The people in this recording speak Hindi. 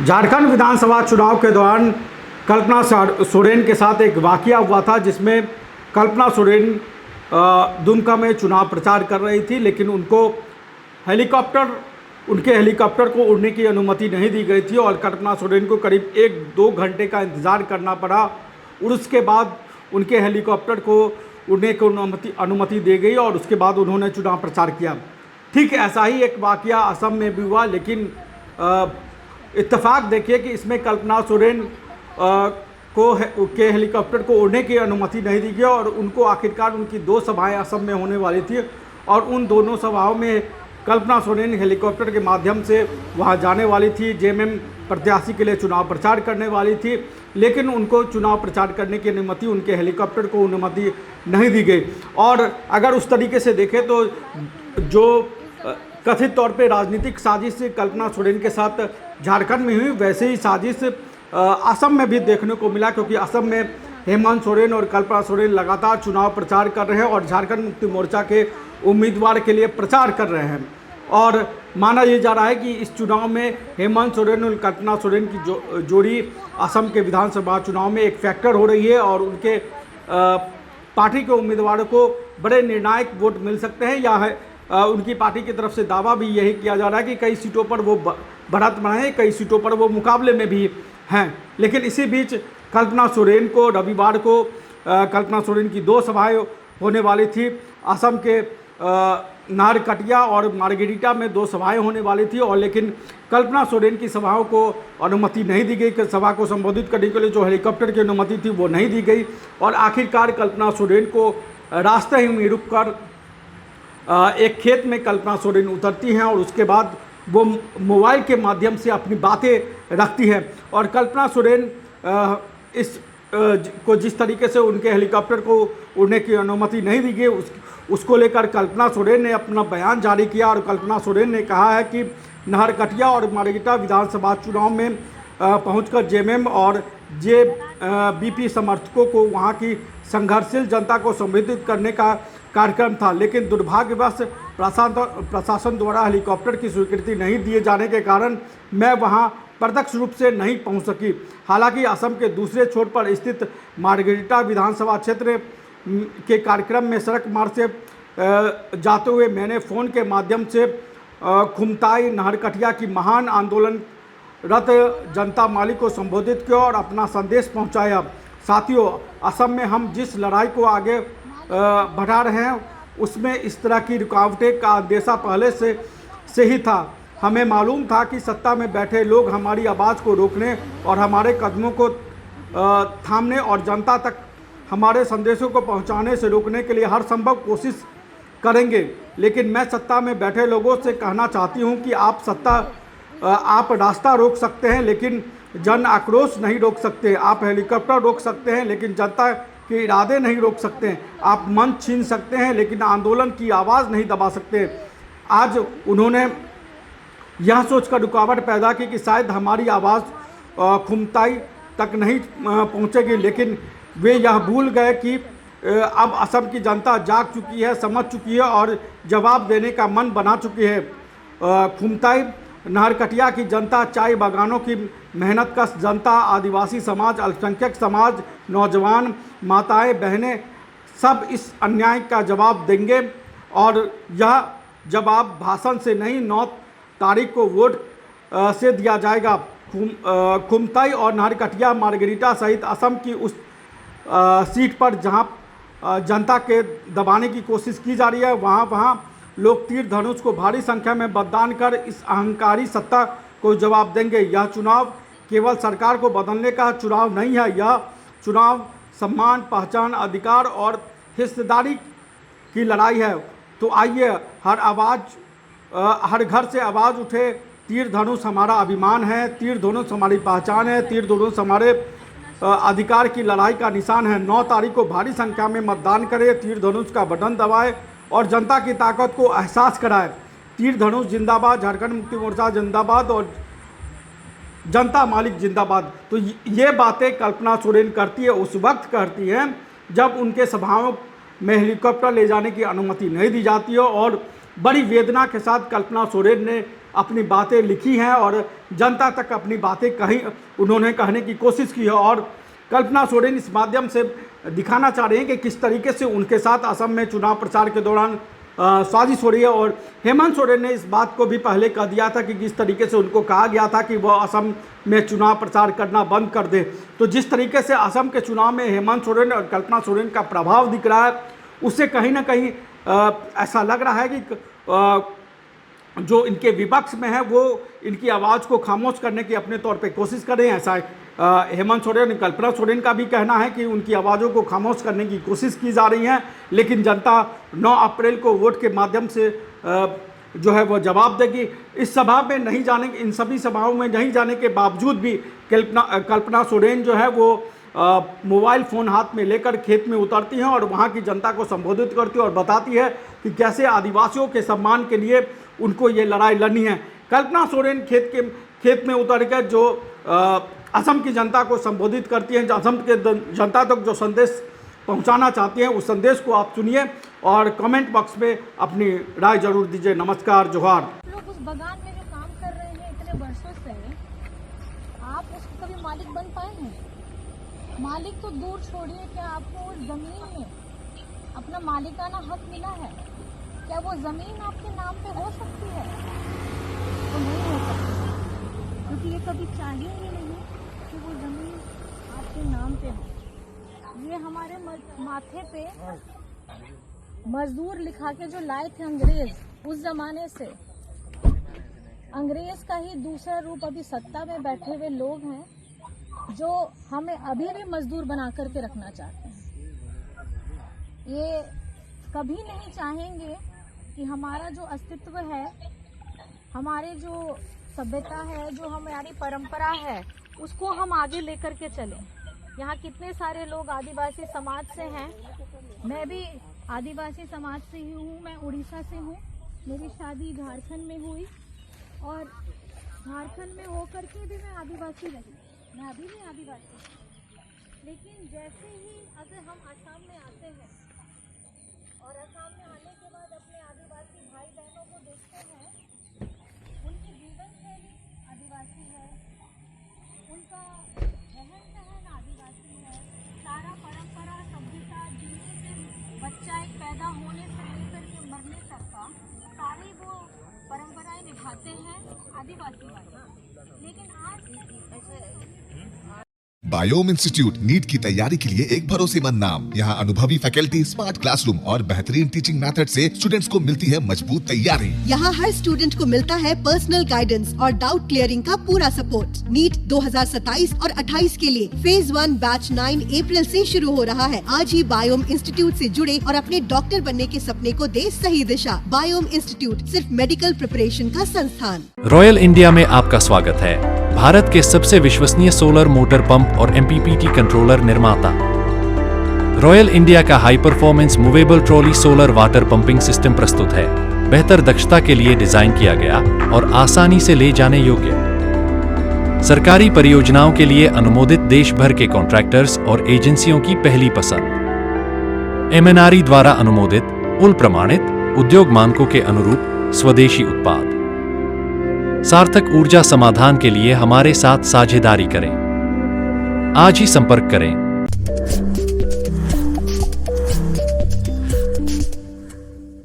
झारखंड विधानसभा चुनाव के दौरान कल्पना सोरेन के साथ एक वाकया हुआ था, जिसमें कल्पना सोरेन दुमका में चुनाव प्रचार कर रही थी, लेकिन उनके हेलीकॉप्टर को उड़ने की अनुमति नहीं दी गई थी और कल्पना सोरेन को करीब 1-2 घंटे का इंतज़ार करना पड़ा और उसके बाद उनके हेलीकॉप्टर को उड़ने की अनुमति दी गई और उसके बाद उन्होंने चुनाव प्रचार किया। ठीक ऐसा ही एक वाकया असम में भी हुआ, लेकिन इत्तेफाक देखिए कि इसमें कल्पना सोरेन के हेलीकॉप्टर को उड़ने की अनुमति नहीं दी गई और उनको आखिरकार उनकी 2 सभाएं असम में होने वाली थी और उन दोनों सभाओं में कल्पना सोरेन हेलीकॉप्टर के माध्यम से वहां जाने वाली थी, जेएमएम प्रत्याशी के लिए चुनाव प्रचार करने वाली थी, लेकिन उनको चुनाव प्रचार करने की अनुमति, उनके हेलीकॉप्टर को अनुमति नहीं दी गई। और अगर उस तरीके से देखें तो जो कथित तौर पे राजनीतिक साजिश कल्पना सोरेन के साथ झारखंड में हुई, वैसे ही साजिश असम में भी देखने को मिला, क्योंकि असम में हेमंत सोरेन और कल्पना सोरेन लगातार चुनाव प्रचार कर रहे हैं और झारखंड मुक्ति मोर्चा के उम्मीदवार के लिए प्रचार कर रहे हैं। और माना यह जा रहा है कि इस चुनाव में हेमंत सोरेन और कल्पना सोरेन की जोड़ी असम के विधानसभा चुनाव में एक फैक्टर हो रही है और उनके पार्टी के उम्मीदवारों को बड़े निर्णायक वोट मिल सकते हैं। या उनकी पार्टी की तरफ से दावा भी यही किया जा रहा है कि कई सीटों पर वो बढ़त बनाए, कई सीटों पर वो मुकाबले में भी हैं। लेकिन इसी बीच कल्पना सोरेन को रविवार को कल्पना सोरेन की 2 सभाएं होने वाली थी। असम के नारकटिया और मार्गेरिटा में 2 सभाएं होने वाली थी और लेकिन कल्पना सोरेन की सभाओं को अनुमति नहीं दी गई। सभा को संबोधित करने के लिए जो हेलीकॉप्टर की अनुमति थी वो नहीं दी गई और आखिरकार कल्पना सोरेन को रास्ते ही में रुककर एक खेत में कल्पना सोरेन उतरती हैं और उसके बाद वो मोबाइल के माध्यम से अपनी बातें रखती हैं। और कल्पना सोरेन को जिस तरीके से उनके हेलीकॉप्टर को उड़ने की अनुमति नहीं दी गई, उसको लेकर कल्पना सोरेन ने अपना बयान जारी किया और कल्पना सोरेन ने कहा है कि नारकटिया और मार्गेरिटा विधानसभा चुनाव में पहुंचकर जेएमएम और जेबीपी समर्थकों को वहां की संघर्षशील जनता को संबोधित करने का कार्यक्रम था, लेकिन दुर्भाग्यवश प्रशासन द्वारा हेलीकॉप्टर की स्वीकृति नहीं दिए जाने के कारण मैं वहां प्रत्यक्ष रूप से नहीं पहुंच सकी। हालांकि असम के दूसरे छोर पर स्थित मार्गेरिटा विधानसभा क्षेत्र के कार्यक्रम में सड़क मार्ग से जाते हुए मैंने फ़ोन के माध्यम से खुमताई नारकटिया की महान आंदोलनरत जनता माली को संबोधित किया और अपना संदेश पहुंचाया। साथियों, असम में हम जिस लड़ाई को आगे बढ़ा रहे हैं उसमें इस तरह की रुकावटें का अंदेशा पहले से ही था। हमें मालूम था कि सत्ता में बैठे लोग हमारी आवाज़ को रोकने और हमारे कदमों को थामने और जनता तक हमारे संदेशों को पहुंचाने से रोकने के लिए हर संभव कोशिश करेंगे। लेकिन मैं सत्ता में बैठे लोगों से कहना चाहती हूं कि आप रास्ता रोक सकते हैं, लेकिन जन आक्रोश नहीं रोक सकते। आप हेलीकॉप्टर रोक सकते हैं, लेकिन जनता के इरादे नहीं रोक सकते हैं। आप मंच छीन सकते हैं, लेकिन आंदोलन की आवाज़ नहीं दबा सकते। आज उन्होंने यह सोचकर रुकावट पैदा की कि शायद हमारी आवाज़ खुमताई तक नहीं पहुंचेगी, लेकिन वे यह भूल गए कि अब असम की जनता जाग चुकी है, समझ चुकी है और जवाब देने का मन बना चुकी है। खुमताई नारकटिया की जनता, चाय बागानों की मेहनतकश जनता, आदिवासी समाज, अल्पसंख्यक समाज, नौजवान, माताएं, बहनें सब इस अन्याय का जवाब देंगे और यह जवाब भाषण से नहीं 9 तारीख को वोट से दिया जाएगा। खुमताई और नारकटिया मार्गेरिटा सहित असम की उस सीट पर जहां जनता के दबाने की कोशिश की जा रही है, वहां लोग तीर धनुष को भारी संख्या में मतदान कर इस अहंकारी सत्ता को जवाब देंगे। यह चुनाव केवल सरकार को बदलने का चुनाव नहीं है, यह चुनाव सम्मान, पहचान, अधिकार और हिस्सेदारी की लड़ाई है। तो आइए हर घर से आवाज़ उठे। तीर धनुष हमारा अभिमान है, तीर धनुष हमारी पहचान है, तीर धनुष हमारे अधिकार की लड़ाई का निशान है। 9 तारीख को भारी संख्या में मतदान करें, तीर धनुष का बटन दबाएं और जनता की ताकत को एहसास कराएं। तीर धनुष जिंदाबाद, झारखंड मुक्ति मोर्चा जिंदाबाद और जनता मालिक जिंदाबाद। तो ये बातें कल्पना सोरेन करती है, उस वक्त करती हैं जब उनके सभाओं में हेलीकॉप्टर ले जाने की अनुमति नहीं दी जाती है और बड़ी वेदना के साथ कल्पना सोरेन ने अपनी बातें लिखी हैं और जनता तक अपनी बातें उन्होंने कहने की कोशिश की है। और कल्पना सोरेन इस माध्यम से दिखाना चाह रहे हैं कि किस तरीके से उनके साथ असम में चुनाव प्रचार के दौरान साजिश हो रही है। और हेमंत सोरेन ने इस बात को भी पहले कह दिया था कि जिस तरीके से उनको कहा गया था कि वह असम में चुनाव प्रचार करना बंद कर दे, तो जिस तरीके से असम के चुनाव में हेमंत सोरेन और कल्पना सोरेन का प्रभाव दिख रहा है, उससे कहीं ना कहीं ऐसा लग रहा है कि जो इनके विपक्ष में है वो इनकी आवाज़ को खामोश करने की अपने तौर पे कोशिश कर रहे हैं। ऐसा हेमंत सोरेन, कल्पना सोरेन का भी कहना है कि उनकी आवाज़ों को खामोश करने की कोशिश की जा रही है, लेकिन जनता 9 अप्रैल को वोट के माध्यम से जो है वो जवाब देगी। इस सभा में नहीं जाने, इन सभी सभाओं में नहीं जाने के बावजूद भी कल्पना सोरेन जो है वो मोबाइल फ़ोन हाथ में लेकर खेत में उतरती हैं और वहाँ की जनता को संबोधित करती है और बताती है कि कैसे आदिवासियों के सम्मान के लिए उनको ये लड़ाई लड़नी है। कल्पना सोरेन खेत में उतरकर जो असम की जनता को संबोधित करती हैं, असम के जनता तक जो संदेश पहुंचाना चाहती हैं, उस संदेश को आप सुनिए और कमेंट बॉक्स में अपनी राय जरूर दीजिए। नमस्कार, जोहार। लोग उस बगान में जो काम कर रहे हैं इतने वर्षों से, आप उसको कभी मालिक बन पाए हैं? मालिक तो दूर छोड़िए, क्या आपको उस जमीन में अपना मालिकाना हक मिला है? क्या वो जमीन आपके नाम पे हो सकती है? तो नहीं हो सकती, क्योंकि ये कभी चाहेंगे नहीं कि वो जमीन आपके नाम पे हो। ये हमारे माथे पे मजदूर लिखा के जो लाए थे अंग्रेज, उस जमाने से अंग्रेज का ही दूसरा रूप अभी सत्ता में बैठे हुए लोग हैं जो हमें अभी भी मजदूर बना करके रखना चाहते हैं। ये कभी नहीं चाहेंगे कि हमारा जो अस्तित्व है, हमारे जो सभ्यता है, जो हमारी परंपरा है, उसको हम आगे लेकर के चलें। यहाँ कितने सारे लोग आदिवासी समाज से हैं, मैं भी आदिवासी समाज से ही हूँ, मैं उड़ीसा से हूँ, मेरी शादी झारखंड में हुई और झारखंड में होकर के भी मैं आदिवासी रही, मैं अभी भी आदिवासी हूँ। लेकिन जैसे ही अगर हम असम में आते हैं और असम में आने के बाद अपने आदिवासी भाई बहनों को देखते हैं, उनकी जीवन शैली आदिवासी है, उनका रहन सहन आदिवासी है, सारा परंपरा सभ्यता जिनके से बच्चा एक पैदा होने से लेकर के मरने तक का सारी वो परंपराएं निभाते हैं आदिवासी वाले। लेकिन आज बायोम इंस्टीट्यूट नीट की तैयारी के लिए एक भरोसेमंद नाम। यहाँ अनुभवी फैकल्टी, स्मार्ट क्लासरूम और बेहतरीन टीचिंग मेथड से स्टूडेंट्स को मिलती है मजबूत तैयारी। यहाँ हर स्टूडेंट को मिलता है पर्सनल गाइडेंस और डाउट क्लियरिंग का पूरा सपोर्ट। नीट 2027 और 28 के लिए फेज 1 बैच 9 अप्रैल से शुरू हो रहा है। आज ही बायोम इंस्टीट्यूट से जुड़े और अपने डॉक्टर बनने के सपने को दे सही दिशा। बायोम इंस्टीट्यूट सिर्फ मेडिकल प्रिपरेशन का संस्थान। रॉयल इंडिया में आपका स्वागत है। भारत के सबसे विश्वसनीय सोलर मोटर पंप और MPPT कंट्रोलर निर्माता। रॉयल इंडिया का high performance movable trolley solar water pumping system प्रस्तुत है। बेहतर दक्षता के लिए डिजाइन किया गया और आसानी से ले जाने योग्य। सरकारी परियोजनाओं के लिए अनुमोदित देश भर के कॉन्ट्रैक्टर्स और एजेंसियों की पहली पसंद। MNRE द्वारा अनुमोदित, उल प्रमाणित, उद्योग मानकों के अनुरूप स्वदेशी उत्पाद। सार्थक ऊर्जा समाधान के लिए हमारे साथ साझेदारी करें। आज ही संपर्क करें